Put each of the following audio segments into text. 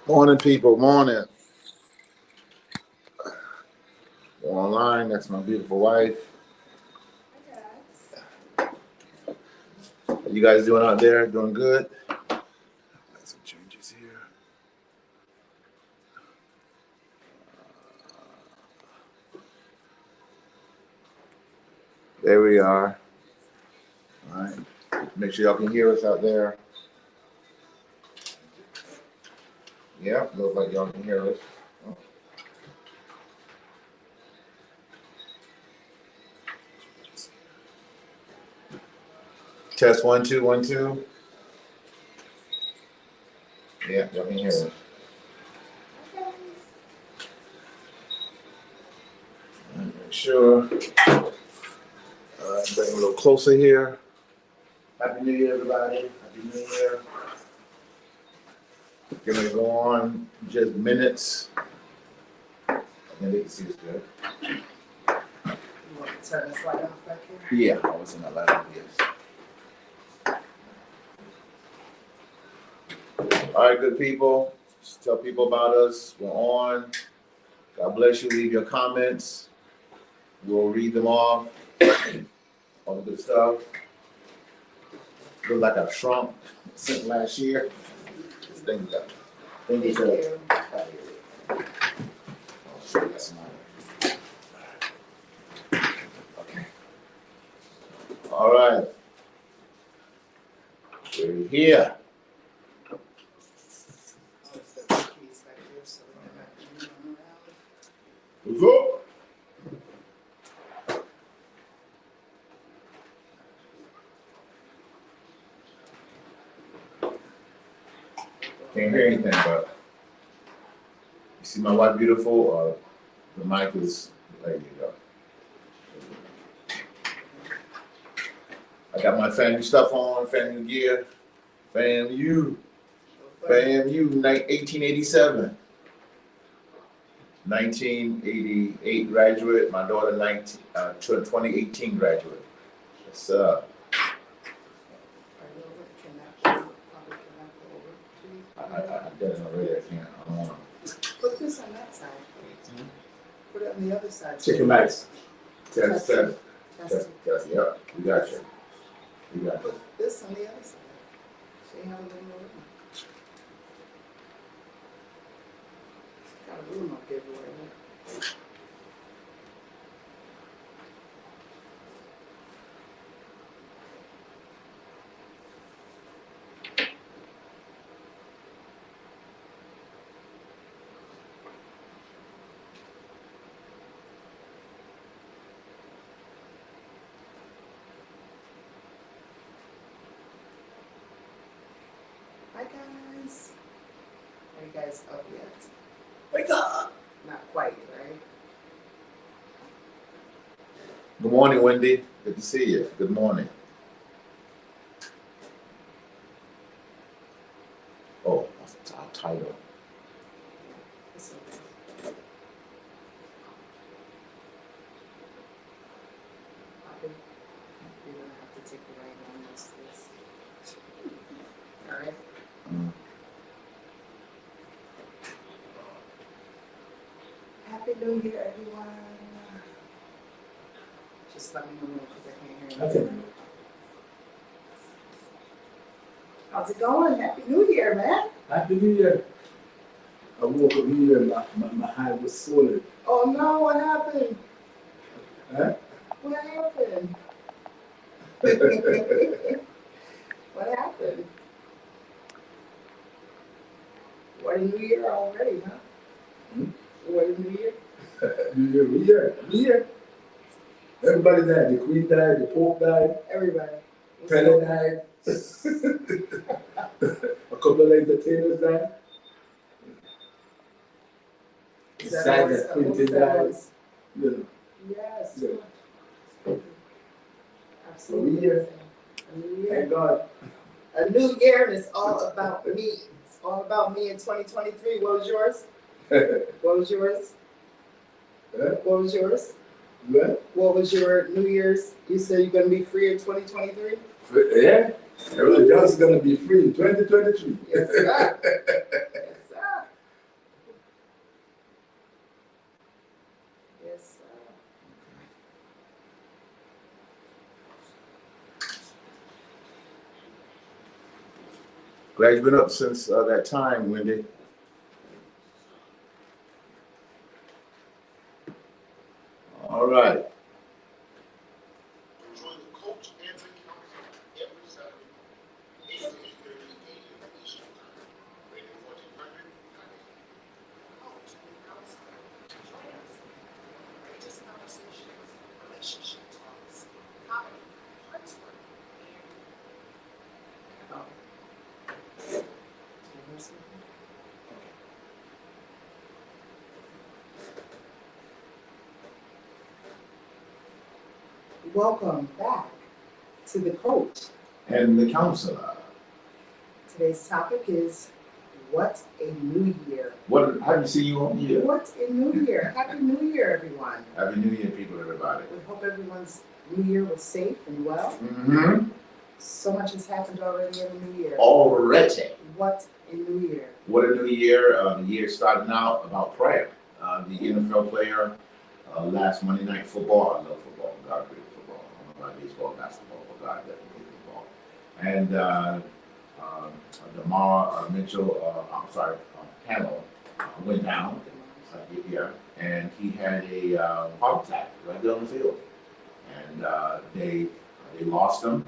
Morning, people. Morning. Online. That's my beautiful wife. How you guys doing out there? Doing good? Got some changes here. There we are. All right. Make sure y'all can hear us out there. Yeah, looks like y'all can hear us. Test 1 2 1 2. Yeah, y'all can hear us. Make sure. All right, bring a little closer here. Happy New Year, everybody. Happy New Year. Gonna go on just minutes. And they can see us good. You want to turn this light off back here? Yeah, I was in the light, yes. All right, good people. Just tell people about us. We're on. God bless you. Leave your comments. We'll read them off. All the good stuff. Look like I've shrunk since last year. Thank you. Thank you, sir. That's mine. Okay. All right. We're here. What's up? Can't hear anything, but you see my wife beautiful? The mic is, there you go. I got my family stuff on, family gear. FAMU, 1887. 1988 graduate, my daughter 2018 graduate. Yes, I did it already, I can't, I don't want to. Put this on that side. Put it on the other side. Chicken mics. Test, Testing. Yep, we got you. We got you. Put this on the other side. See how they move? Got a room up everywhere. Hi guys. Are you guys up yet? Wake up! Not quite, right? Good morning, Wendy. Good to see you. Good morning. Oh, that's our title. It's okay. You're gonna have to take the right one most of this. Alright. Happy New Year, everyone. Just let me know because I can't hear you. Okay. How's it going? Happy New Year, man. Happy New Year. I woke up New Year, my head was swollen. Oh no, what happened? Huh? What happened? What happened? What a New Year already, huh? Hmm? What a New Year? New Year. Everybody died. The Queen died, the Pope died, Everybody. Pele died. A couple of entertainers died. Is that Besides always- that, Quinton who's that died. always? You know. Yes. Yeah. Absolutely. A new year. A new year. Thank God. A new year, and it's all about me. It's all about me in 2023. What was yours? What was yours? Huh? What was yours? What? What was your New Year's? You said you're gonna be free in 2023? Yeah. Everyone else is going to be free in 2023. Yes, sir. Yes, sir. Glad you've been up since that time, Wendy. All right. Join the coach and the council every Saturday, 8 to 8:30 a.m. Eastern Time. Radio 1400. Coach and counselor. Join us. Courageous conversations, relationship talks, comedy, hearts work, and welcome back to the coach. And the counselor. Today's topic is what a new year. What? Haven't seen you all year. What a new year. Happy New Year, everyone. Happy New Year, people, everybody. We hope everyone's new year was safe and well. Mm-hmm. So much has happened already in the new year. Already. What a new year. What a new year. The year starting out about prayer. The NFL player, last Monday Night Football. I love football. God created football. I don't know about baseball, basketball, but God definitely football. And DeMar Mitchell, Hamill went down. Yeah, and he had a heart attack right there on the field. And they lost him.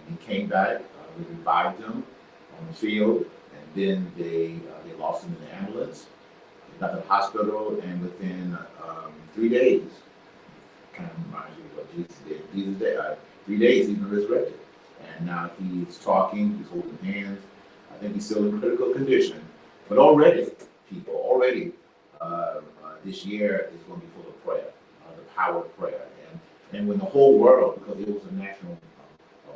And he came back. We revived him on the field. And then they lost him in the ambulance. He got to the hospital, and within 3 days, kind of reminds you of what Jesus did. Jesus did. 3 days, he's been resurrected. And now he's talking, he's holding hands. I think he's still in critical condition. But already, people, this year is going to be full of prayer, the power of prayer. And when the whole world, because it was a national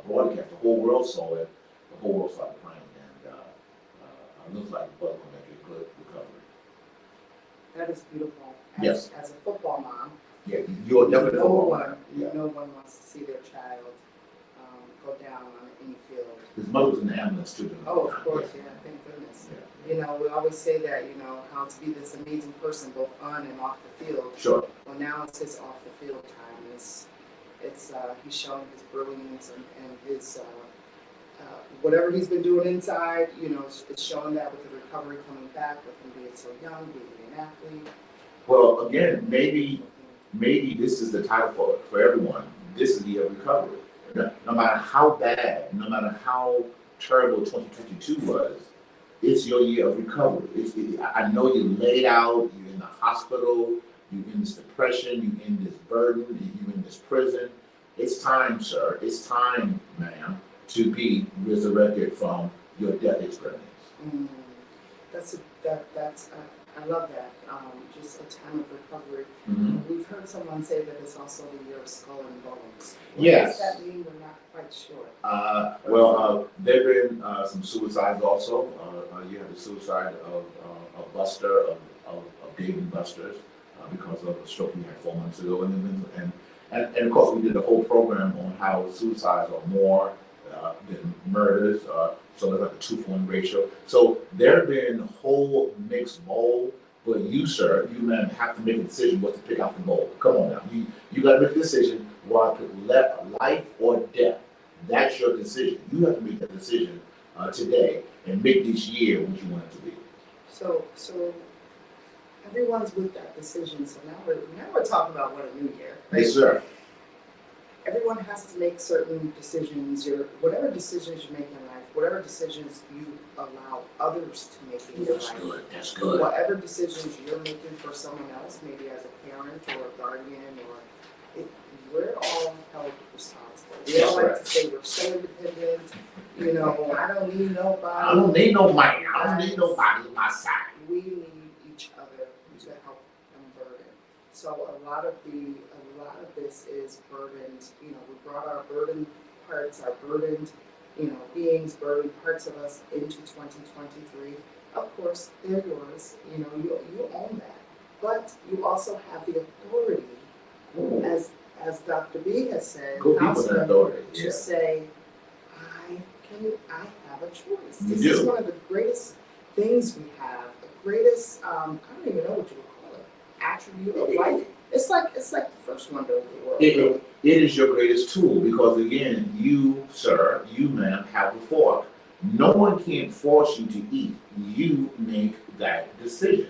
broadcast, the whole world saw it, the whole world started praying. And it looks like the brother will make a good recovery. That is beautiful. Yes. As a football mom, Yeah, you're definitely no one wants to see their child go down on any field. His mother was in the ambulance too. Oh, of course, yeah, thank goodness. Yeah. You know, we always say that, how to be this amazing person both on and off the field. Sure. Well, now it's his off the field time. It's he's showing his brilliance and his whatever he's been doing inside. It's showing that with the recovery coming back, with him being so young, being an athlete. Well, again, maybe this is the title for everyone. This is the year of recovery. No matter how bad, no matter how terrible 2022 was, it's your year of recovery. I know you're laid out, you're in the hospital, you're in this depression, you're in this burden, you're in this prison. It's time, sir, it's time, ma'am, to be resurrected from your death experience. I love that. Just a time of recovery. Mm-hmm. We've heard someone say that it's also the year of skull and bones. Yes. What does that mean? We're not quite sure. There have been some suicides also. You have the suicide of Buster, of David Busters, because of a stroke we had 4 months ago. And of course, we did a whole program on how suicides are more than murders. So there's like a 2-to-1 ratio. So there have been a whole mixed bowl. But you, sir, you man have to make a decision what to pick out the bowl. Come on now. You got to make a decision whether to pick life or death. That's your decision. You have to make that decision today and make this year what you want it to be. So everyone's with that decision. So now we're talking about what a new year. Right? Yes, sir. Everyone has to make certain decisions. Whatever decisions you make in life, whatever decisions you allow others to make in your life. That's good. Whatever decisions you're making for someone else, maybe as a parent or a guardian, we're all held responsible. We don't like to say we're so independent. I don't need nobody. I don't need nobody. I don't need nobody on my side. We need each other to help them burden. So a lot of this is burdened. We brought our burdened parts, our burdened, beings, burdened parts of us into 2023. Of course, they're yours. You own that, but you also have the authority, as Dr. B has said, Good people in authority. to say, I have a choice. You This do. is one of the greatest things we have. The greatest, I don't even know what you would call it, attribute of life. It's like the first wonder of the world. It is your greatest tool because again, you, sir, you, ma'am, have a fork. No one can force you to eat. You make that decision.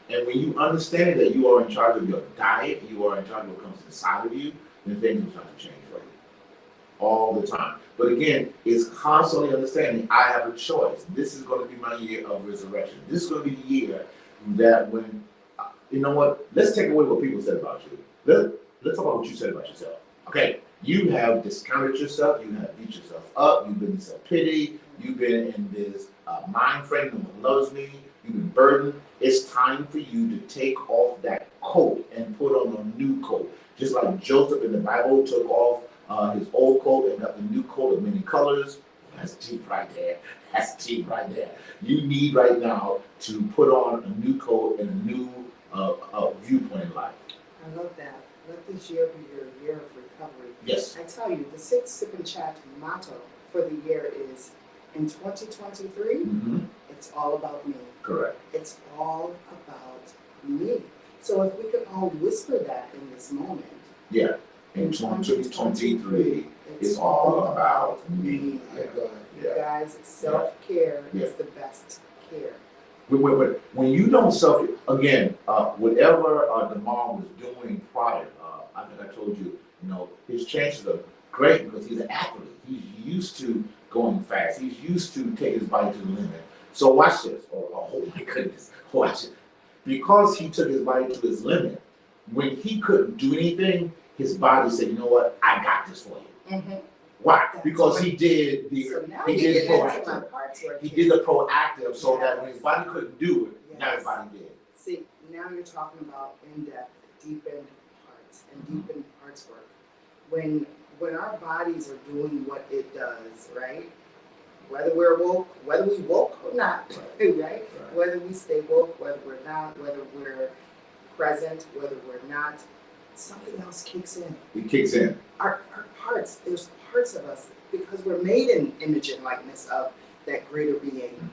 And when you understand that you are in charge of your diet, you are in charge of what comes inside of you, then things will start to change for you all the time. But again, it's constantly understanding I have a choice. This is going to be my year of resurrection. This is going to be the year that when, you know what, let's take away what people said about you. Let's talk about what you said about yourself. Okay, you have discounted yourself, you have beat yourself up, you've been in self-pity, you've been in this mind frame, no one loves me, you've been burdened. It's time for you to take off that coat and put on a new coat. Just like Joseph in the Bible took off his old coat and got the new coat of many colors. That's deep right there. That's deep right there. You need right now to put on a new coat and a new viewpoint in life. I love that. Let this year be your year of recovery. Yes. I tell you, the Six Sip and Chat motto for the year is, in 2023, Mm-hmm. it's all about me. Correct. It's all about me. So if we could all whisper that in this moment. Yeah. In 2023, it's all about me. My God. Yeah. Guys, self-care Yeah. is the best care. When you don't self, again, whatever DeMar was doing prior, I think I told you, his chances are great because he's an athlete. He's used to going fast. He's used to taking his body to the limit. So watch this. Oh my goodness, watch it. Because he took his body to his limit, when he couldn't do anything, his body said, you know what, I got this for you. Mm-hmm. Why? That's Because right. he did the So now he you did get into my proactive. parts right He here. did the proactive so that when his body couldn't do it, now his Yes. body did. See, now you're talking about in-depth, deepened parts and deepened parts work. When our bodies are doing what it does, right? Whether we woke or not, right? Whether we stay woke, whether we're not, whether we're present, whether we're not, something else kicks in. It kicks in. Our parts, there's parts of us, because we're made in image and likeness of that greater being.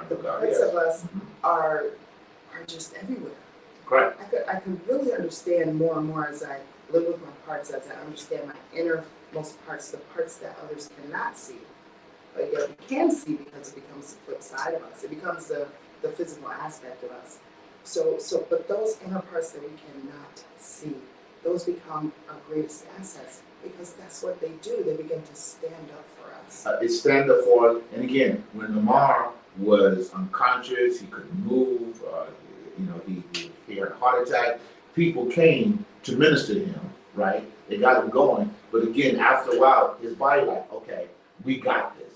The parts of us are just everywhere. Correct. I could really understand more and more as I live with my parts, as I understand my innermost parts, the parts that others cannot see. But yet we can see because it becomes the flip side of us. It becomes the physical aspect of us. But those inner parts that we cannot see, those become our greatest assets because that's what they do. They begin to stand up for us. It stand up for us. And again, when Lamar was unconscious, he couldn't move, he had a heart attack, people came to minister to him, right? They got him going. But again, after a while, his body like, okay, we got this,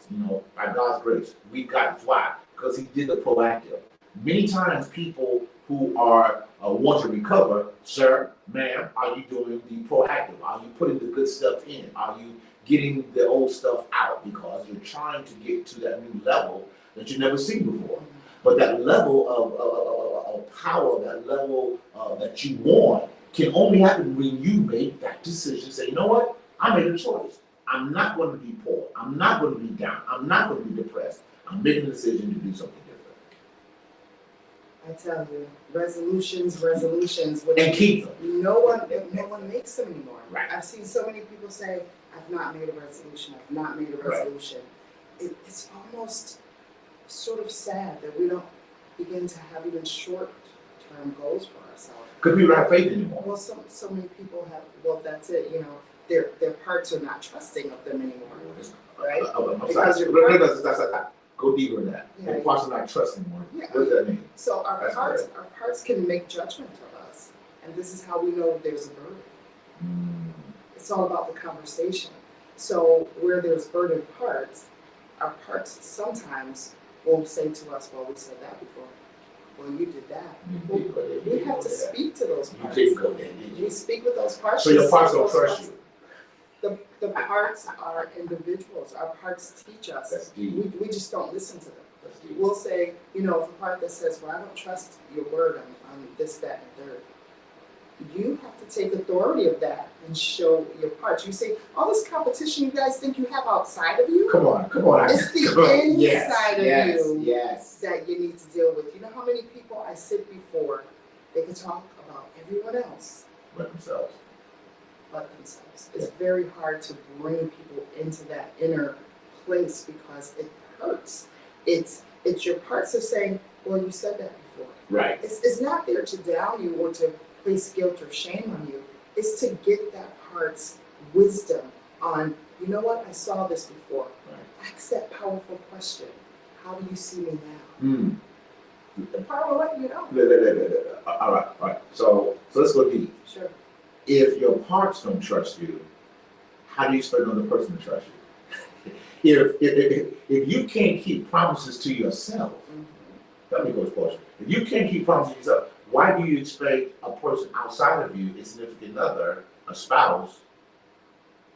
by God's grace. We got this. Why? Because he did the proactive. Many times people who are want to recover, sir, ma'am, are you doing the proactive? Are you putting the good stuff in? Are you getting the old stuff out? Because you're trying to get to that new level that you've never seen before. But that level of power, that level that you want, can only happen when you make that decision. Say, you know what? I made a choice. I'm not going to be poor. I'm not going to be down. I'm not going to be depressed. I'm making a decision to do something different. I tell you, resolutions, And keep them. no one makes them anymore. Right. I've seen so many people say, I've not made a resolution, I've not made a resolution. It's almost sort of sad that we don't begin to have even short-term goals for ourselves. Because people don't have faith anymore. Well, so many people have, well, that's it, their parts are not trusting of them anymore. Right? I'm Because sorry. you're That's go deeper in that. Yeah. The parts are not trusting anymore. Yeah. What does that mean? So our That's parts can make judgment of us. And this is how we know there's a burden. It's all about the conversation. So where there's burdened parts, our parts sometimes will say to us, well, we said that before. Well, you did that. We have to speak to those You parts. didn't go there, did We you? speak with those parts. So your We parts speak don't with those trust parts. you. The parts are individuals. Our parts teach us. That's deep. We just don't listen to them. That's deep. We'll say, if a part that says, well, I don't trust your word on this, that, and third. You have to take authority of that and show your parts. You say, all this competition you guys think you have outside of you, Come on. it's the Come on. inside of you Yes. that you need to deal with. You know how many people I sit before, they can talk about everyone else But themselves. but themselves. It's very hard to bring people into that inner place because it hurts. It's your parts of saying, well, you said that before. Right. It's not there to down you or to place guilt or shame on you. It's to get that part's wisdom on, you know what, I saw this before. Right. Ask that powerful question. How do you see me now? Mm. The part will let you know. All right. So let's go deep. Sure. If your parts don't trust you, how do you expect another person to trust you? if you can't keep promises to yourself, let me go to question. If you can't keep promises to yourself, why do you expect a person outside of you, a significant other, a spouse,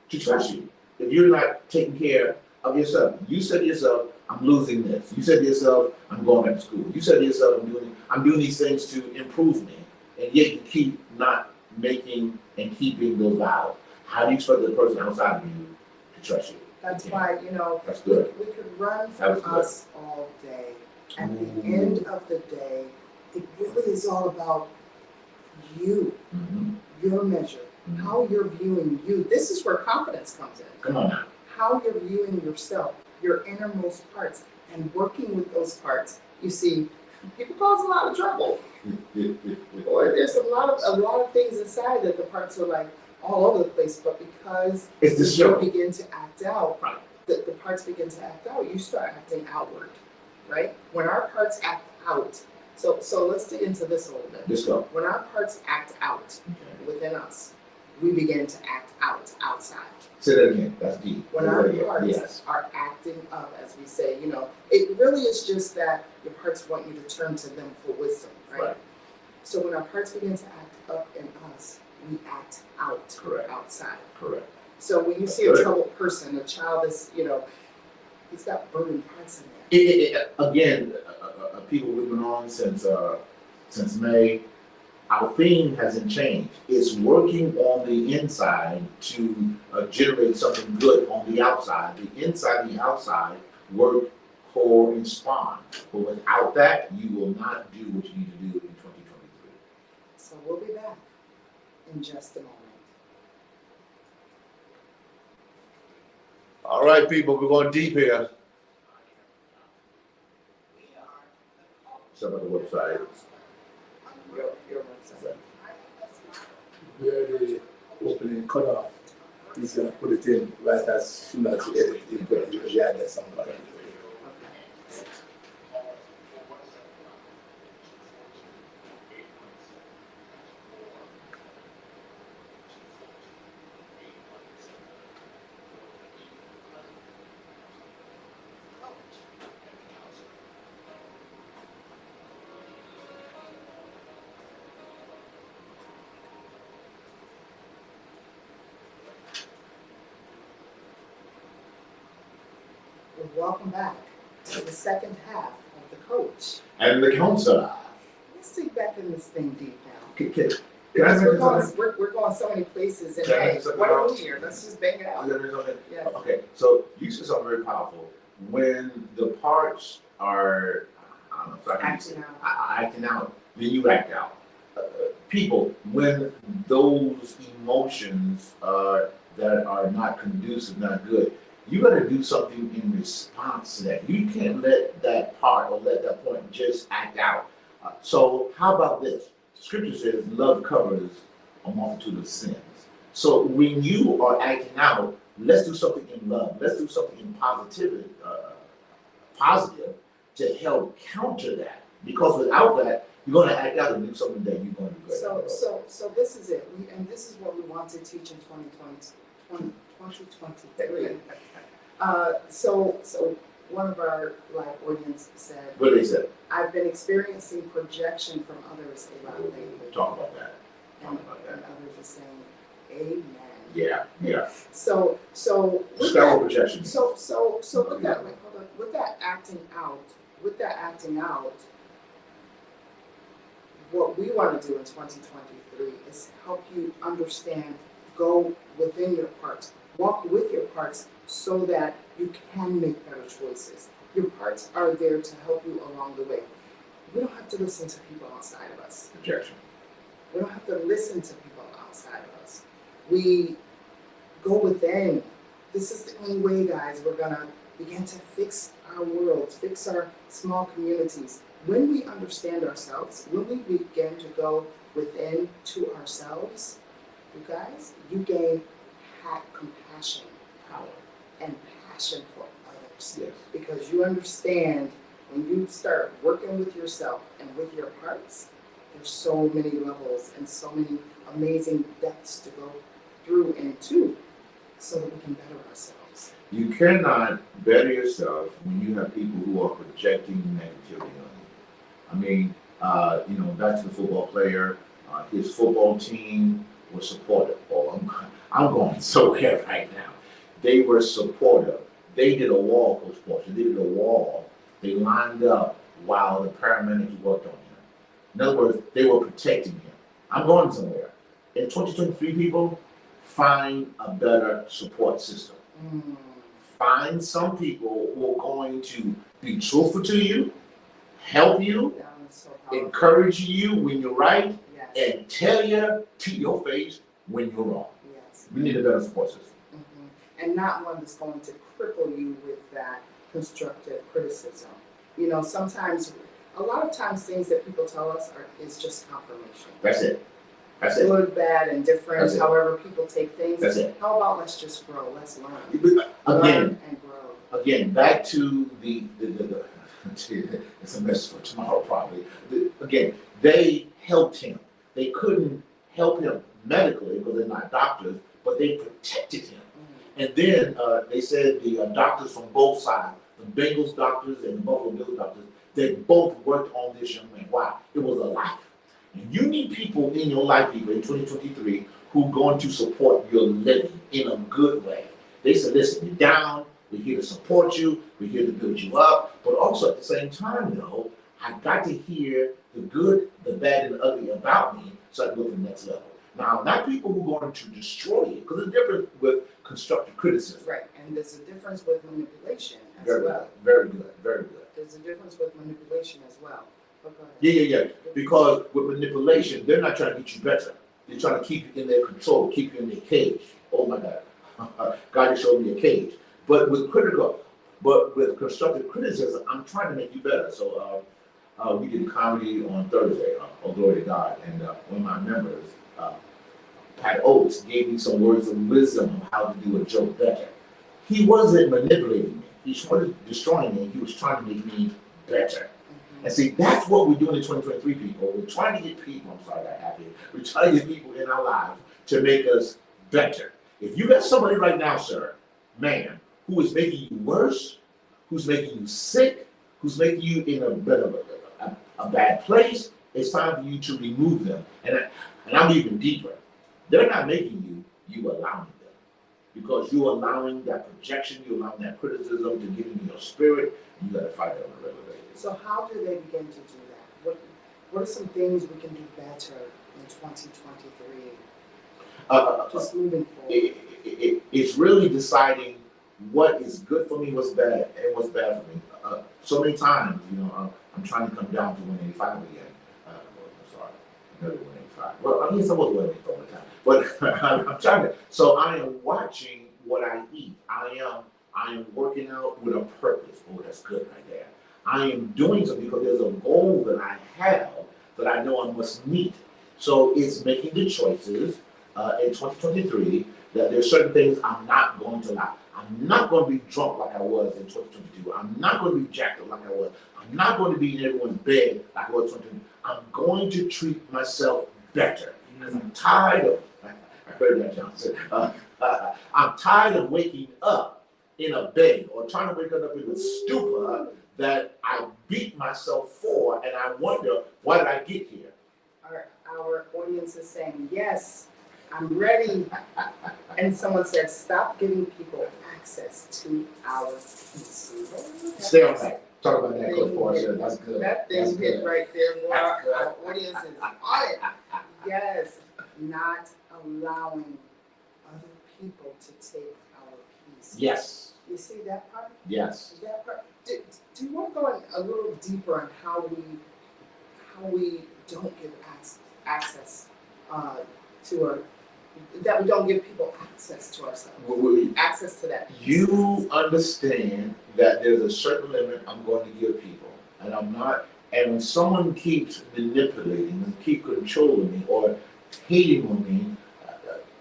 to trust you? If you're not taking care of yourself, you said to yourself, I'm losing this. You said to yourself, I'm going back to school. You said to yourself, I'm doing these things to improve me, and yet you keep not making and keeping those vows. How do you expect the person outside of you to trust you? That's why, That's good. we could run That was from good. us all day. At the end of the day, it really is all about you, Mm-hmm. your measure, how you're viewing you. This is where confidence comes in. Come on now. How you're viewing yourself, your innermost parts, and working with those parts. You see, people cause a lot of trouble. Or there's a lot of things inside that the parts are like all over the place, but because It's the you show. begin to act out, Right. the parts begin to act out, you start acting outward, right? When our parts act out, so let's dig into this a little bit. Let's go. When our parts act out Okay. within us, we begin to act out outside. Say that again. That's deep. When Say our that again. parts Yes. are acting up, as we say, it really is just that your parts want you to turn to them for wisdom, right? Right. So when our parts begin to act up in us, we act out, Correct. outside. Correct. So when you see Good. a troubled person, a child is, he's got burdened parts in there. Again, people we've been on since May. Our theme hasn't changed. It's working on the inside to generate something good on the outside. The inside and the outside work, correspond. But without that, you will not do what you need to do in 2023. So we'll be back in just a moment. All right, people, we're going deep here. Some of the website. Your website. Where the opening cut off, he's gonna put it in right as soon as you edit it, but you add that somebody. Well, welcome back to the second half of the coach. And the counselor. Let's dig back in this thing deep now. Can I Because we're mention going, something? we're going so many places, and Can I hey, mention something what are else? we here? Let's just bang it out. Yeah. Okay, so you said something very powerful. When the parts are, I don't know if I can say, Acting out. acting out, then you act out. People, when those emotions that are not conducive, not good, you got to do something in response to that. You can't let that part or let that point just act out. So how about this? Scripture says love covers a multitude of sins. So when you are acting out, let's do something in love. Let's do something in positive to help counter that. Because without that, you're going to act out and do something that you're going to regret. So this is it. And this is what we want to teach in 2023. So one of our live audience said, What they said, I've been experiencing projection from others a lot lately. talk about that. And others are saying, amen. Yeah. So with Spell that, projection. so with that, wait, hold on. With that acting out, what we want to do in 2023 is help you understand, go within your parts, walk with your parts so that you can make better choices. Your parts are there to help you along the way. We don't have to listen to people outside of us. Projection. We don't have to listen to people outside of us. We go within. This is the only way, guys, we're gonna begin to fix our world, fix our small communities. When we understand ourselves, when we begin to go within to ourselves, you guys, you gain compassion, power, and passion for others. Yes. Because you understand when you start working with yourself and with your hearts, there's so many levels and so many amazing depths to go through and to so that we can better ourselves. You cannot better yourself when you have people who are projecting negativity on you. I mean, back to the football player, his football team was supportive. Oh, I'm going somewhere right now. They were supportive. They did a wall, Coach Portia. They did a wall. They lined up while the paramedics worked on him. In other words, they were protecting him. I'm going somewhere. In 2023, people, find a better support system. Find some people who are going to be truthful to you, help you, That was so powerful. encourage you when you're right, Yes. and tell you to your face when you're wrong. Yes. We need a better support system. And not one that's going to cripple you with that constructive criticism. Sometimes, a lot of times things that people tell us is just confirmation. That's it. That's it. Good, bad, and different, That's it. however people take things. That's it. How about let's just grow, let's learn. Again, Learn and grow. back to the it's a message for tomorrow probably. Again, they helped him. They couldn't help him medically because they're not doctors, but they protected him. And then they said the doctors from both sides, the Bengals doctors and the Buffalo Bills doctors, they both worked on this young man. Wow, it was a life. And you need people in your life, people, in 2023 who are going to support your living in a good way. They said, listen, you're down, we're here to support you, we're here to build you up, but also at the same time, though, I got to hear the good, the bad, and the ugly about me so I can go to the next level. Now, not people who are going to destroy you, because there's a difference with constructive criticism. Right, and there's a difference with manipulation as Very well. good, very good, very good. There's a difference with manipulation as well. But go ahead. Yeah. Because with manipulation, they're not trying to get you better. They're trying to keep you in their control, keep you in their cage. Oh my God. God has showed me a cage. But with constructive criticism, I'm trying to make you better. So we did comedy on Thursday, oh glory to God. And one of my members, Pat Oates, gave me some words of wisdom on how to do a joke better. He wasn't manipulating me. He wasn't destroying me. He was trying to make me better. And see, that's what we're doing in 2023, people. We're trying to get people, I'm sorry that happened. We're trying to get people in our lives to make us better. If you got somebody right now, sir, man, who is making you worse, who's making you sick, who's making you in a bad place, it's time for you to remove them. And I'm even deeper. They're not making you, you allowing them. Because you're allowing that projection, you're allowing that criticism to get into your spirit, and you gotta fight it on a regular basis. So how do they begin to do that? What are some things we can do better in 2023? Just moving forward. It's really deciding what is good for me, what's bad, and what's bad for me. So many times, I'm trying to come down to 185 again. I'm sorry, never 185. Well, I guess I was 185 all the time, but I'm trying to. So I am watching what I eat. I am working out with a purpose. Oh, that's good right there. I am doing something because there's a goal that I have that I know I must meet. So it's making the choices in 2023 that there's certain things I'm not going to allow. I'm not going to be drunk like I was in 2022. I'm not going to be jacked up like I was. I'm not going to be in everyone's bed like I was in 2022. I'm going to treat myself better because I'm tired of, I heard that, Johnson. I'm tired of waking up in a bed or trying to wake up in a stupor that I beat myself for, and I wonder, why did I get here? Our audience is saying, yes, I'm ready. And someone said, stop giving people access to our peace. Stay on that. Talk about that, Coach Portia. That's good. That That's thing hit good. right there, boy. Our audience is on it. Yes, not allowing other people to take our peace. Yes. You see that part? Yes. That part. Do you want to go in a little deeper on how we don't give access to that we don't give people access to ourselves, access to that. You understand that there's a certain limit I'm going to give people, and I'm not. And when someone keeps manipulating and keep controlling me or hating on me,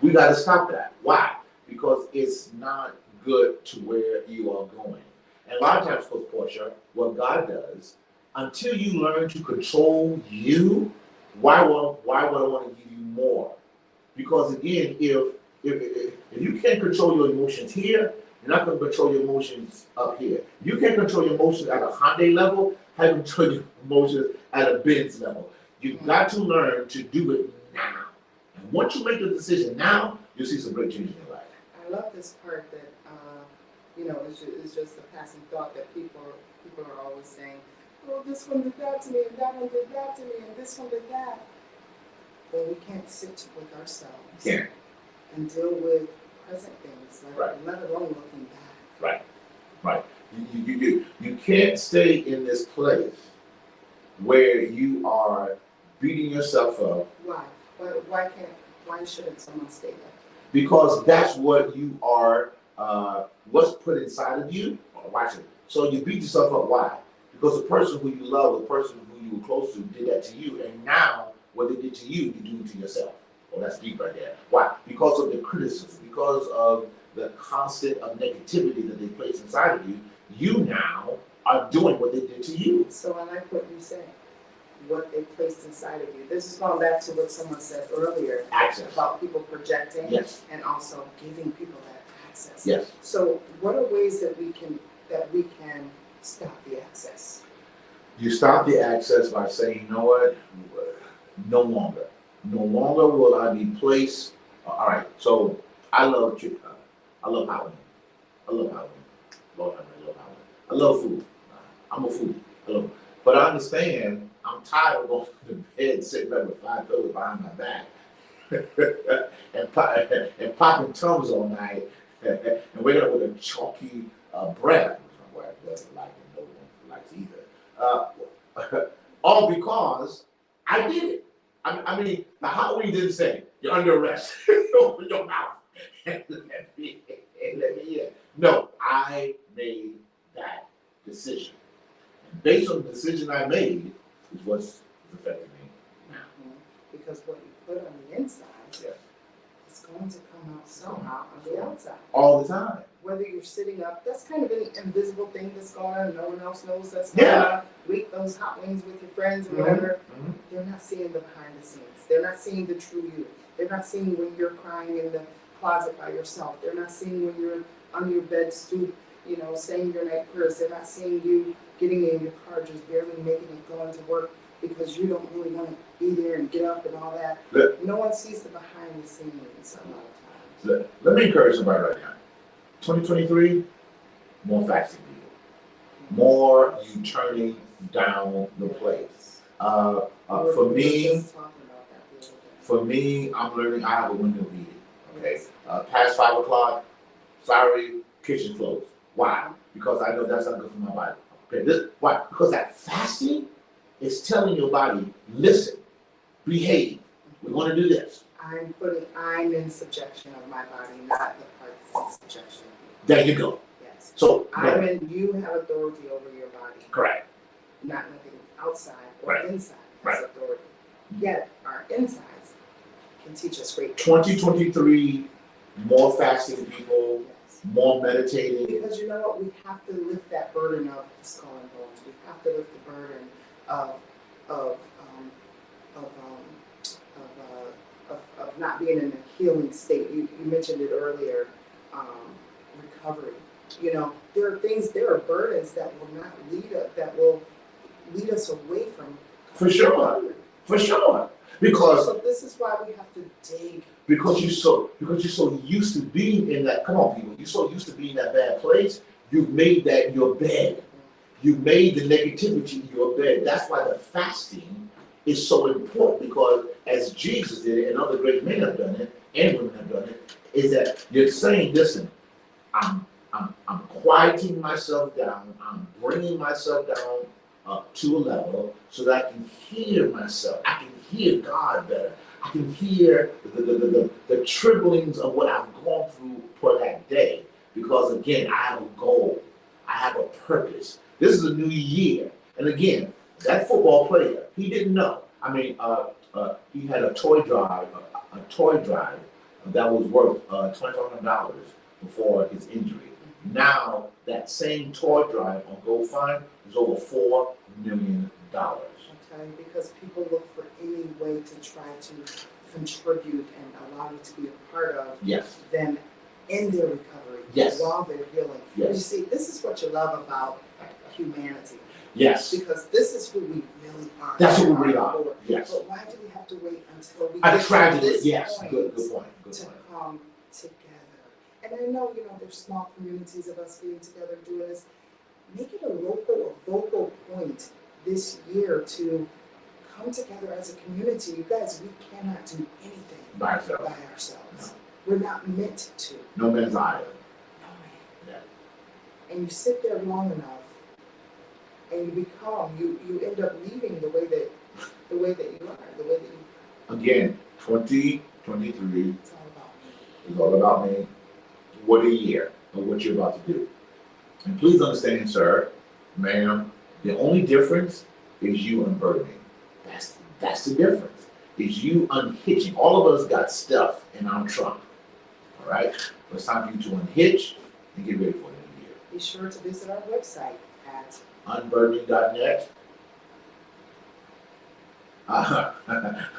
we got to stop that. Why? Because it's not good to where you are going. And a lot of times, Coach Portia, what God does, until you learn to control you, why would I want to give you more? Because again, if you can't control your emotions here, you're not going to control your emotions up here. You can't control your emotions at a Hyundai level. How do you control your emotions at a Benz level? You've got to learn to do it now. And once you make the decision now, you'll see some great change in your life. I love this part that, it's just a passing thought that people are always saying, oh, this one did that to me, and that one did that to me, and this one did that. But we can't sit with ourselves Yeah. and deal with present things, Right. let alone looking back. Right. You can't stay in this place where you are beating yourself up Why shouldn't someone stay there? because that's what you are, what's put inside of you. Watch it. So you beat yourself up. Why? Because the person who you love, the person who you were close to, did that to you, and now what they did to you, you do it to yourself. Oh, that's deep right there. Why? Because of the criticism, because of the constant of negativity that they place inside of you. You now are doing what they did to you. So I like what you said, what they placed inside of you. This is going back to what someone said earlier Access. about people projecting Yes. and also giving people that access. Yes. So what are ways that we can stop the access? You stop the access by saying, you know what? No longer. No longer will I be placed. All right. So I love Halloween. I love Halloween. Lord have mercy, I love Halloween. I love food. I'm a foodie. I love it. But I understand I'm tired of going to bed sitting there with 5 pillows behind my back and popping Tums all night and waking up with a chalky breath, which my wife doesn't like and no one likes either. All because I did it. I mean, the Halloween didn't say, you're under arrest. Open your mouth and let me in. No, I made that decision. And based on the decision I made is what's affecting me now. Because what you put on the inside Yes. is going to come out somehow on the outside. All the time. Whether you're sitting up, that's kind of an invisible thing that's going on. No one else knows that's going Yeah. on. You eat those hot wings with your friends or whatever. Mhm. They're not seeing the behind the scenes. They're not seeing the true you. They're not seeing when you're crying in the closet by yourself. They're not seeing when you're on your bed stoop, saying your night prayers. They're not seeing you getting in your car, just barely making it going to work because you don't really want to be there and get up and all that. No one sees the behind the scenes a lot of times. Let me encourage somebody right now. 2023, more fasting people. More you turning down the place. For me, I'm learning I have a window of eating. Okay. Past 5 o'clock, sorry, kitchen closed. Why? Because I know that's not good for my body. Okay. Why? Because that fasting is telling your body, listen, behave. We're going to do this. I'm in subjection of my body, not the parts in subjection. There you go. Yes. So, You have authority over your body. correct. Not nothing outside or Right. inside has Right. authority. Yet our insides can teach us great things. 2023, more fasting people, Yes. more meditating. Because you know what, we have to lift that burden of the skull and bones. We have to lift the burden of not being in a healing state. You mentioned it earlier, recovery. There are burdens that will not lead us away from For sure. recovery. For sure. Because So this is why we have to dig. you're so used to being in that, come on people, you're so used to being in that bad place, you've made that your bed. You made the negativity your bed. That's why the fasting is so important, because as Jesus did it and other great men have done it and women have done it, is that you're saying, listen, I'm quieting myself down, I'm bringing myself down to a level so that I can hear myself, I can hear God better, I can hear the tremblings of what I've gone through for that day. Because again, I have a goal. I have a purpose. This is a new year. And again, that football player, he didn't know. I mean, he had a toy drive that was worth $2,500 before his injury. Now that same toy drive on GoFund is over $4 million. I'll tell you, because people look for any way to try to contribute and allow you to be a part of Yes. them in their recovery, Yes. while they're healing. Yes. You see, this is what you love about humanity, Yes. because this is who we really are. That's who we really are. Lord. Yes. But why do we have to wait until we A get to tragedy. this Yes. point Good point. Good to point. come together? And I know, there's small communities of us getting together doing this. Make it a local, a vocal point this year to come together as a community. You guys, we cannot do anything By ourselves. by ourselves. We're not meant to. No man's island. No man. Yeah. And you sit there long enough, and you become, you end up leaving the way that you are, the way that you. Again, 2023 It's all about me. is all about me. What a year of what you're about to do. And please understand, sir, ma'am, the only difference is you unburdening. That's the difference. Is you unhitching. All of us got stuff in our trunk. All right? But it's time for you to unhitch and get ready for the new year. Be sure to visit our website at Unburdening.net.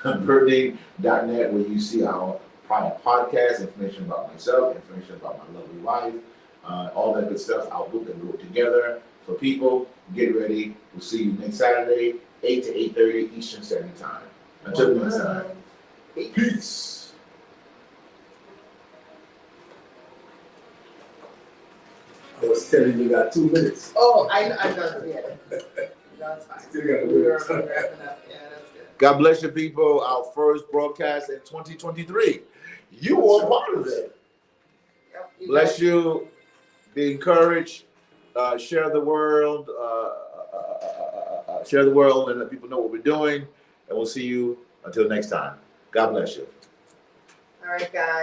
Unburdening.net, where you see our prior podcast, information about myself, information about my lovely wife, all that good stuff. Our book that we wrote together. So people, get ready. We'll see you next Saturday, 8 to 8:30 Eastern Standard Time. Until next time. Peace. I was telling you got 2 minutes. Oh, I know, yeah. That's fine. Still got a We're minute. wrapping up. Yeah, that's good. God bless you, people. Our first broadcast in 2023. You were part of it. Yep, Bless you. Be encouraged. Share the world. Share the world and let people know what we're doing. And we'll see you until next time. God bless you. All right, guys.